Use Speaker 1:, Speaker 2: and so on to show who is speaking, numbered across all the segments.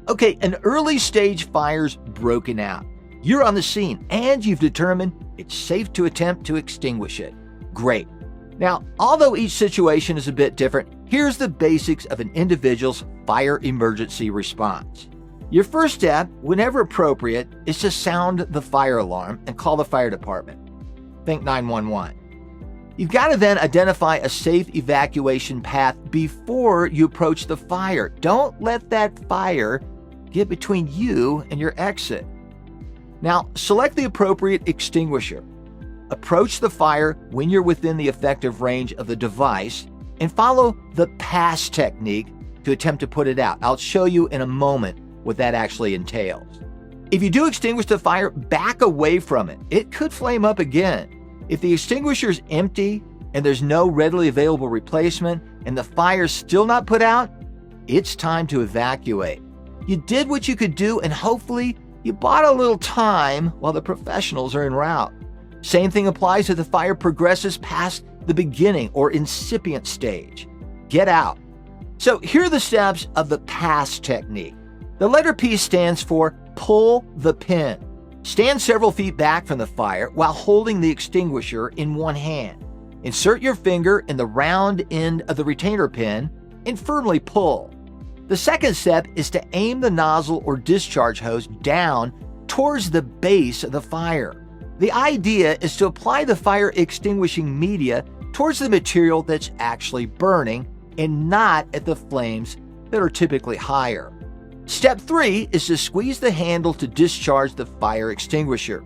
Speaker 1: Okay, an early stage fire's broken out. You're on the scene and you've determined it's safe to attempt to extinguish it. Great. Now, although each situation is a bit different, here's the basics of an individual's fire emergency response. Your first step, whenever appropriate, is to sound the fire alarm and call the fire department. Think 911. You've got to then identify a safe evacuation path before you approach the fire. Don't let that fire get between you and your exit. Now, select the appropriate extinguisher. Approach the fire when you're within the effective range of the device and follow the P.A.S.S technique to attempt to put it out. I'll show you in a moment what that actually entails. If you do extinguish the fire, back away from it. It could flame up again. If the extinguisher is empty and there's no readily available replacement and the fire's still not put out, it's time to evacuate. You did what you could do and hopefully you bought a little time while the professionals are en route. Same thing applies if the fire progresses past the beginning or incipient stage. Get out. So here are the steps of the P.A.S.S technique. The letter P stands for pull the pin. Stand several feet back from the fire while holding the extinguisher in one hand. Insert your finger in the round end of the retainer pin and firmly pull. The second step is to aim the nozzle or discharge hose down towards the base of the fire. The idea is to apply the fire extinguishing media towards the material that's actually burning and not at the flames that are typically higher. Step 3 is to squeeze the handle to discharge the fire extinguisher.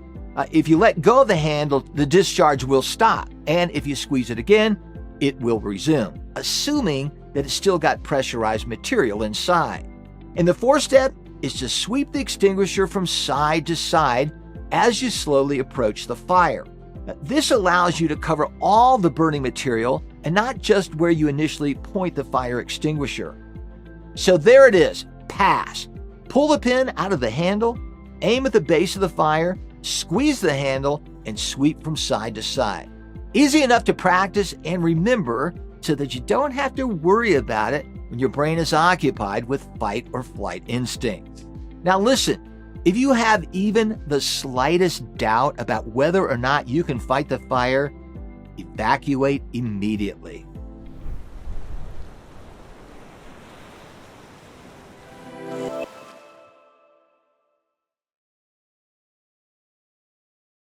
Speaker 1: If you let go of the handle, the discharge will stop, and if you squeeze it again, it will resume, assuming that it's still got pressurized material inside. And the fourth step is to sweep the extinguisher from side to side as you slowly approach the fire. This allows you to cover all the burning material and not just where you initially point the fire extinguisher. So there it is, P.A.S.S. Pull the pin out of the handle, aim at the base of the fire, squeeze the handle, and sweep from side to side. Easy enough to practice and remember so that you don't have to worry about it when your brain is occupied with fight or flight instincts. Now listen, if you have even the slightest doubt about whether or not you can fight the fire, evacuate immediately.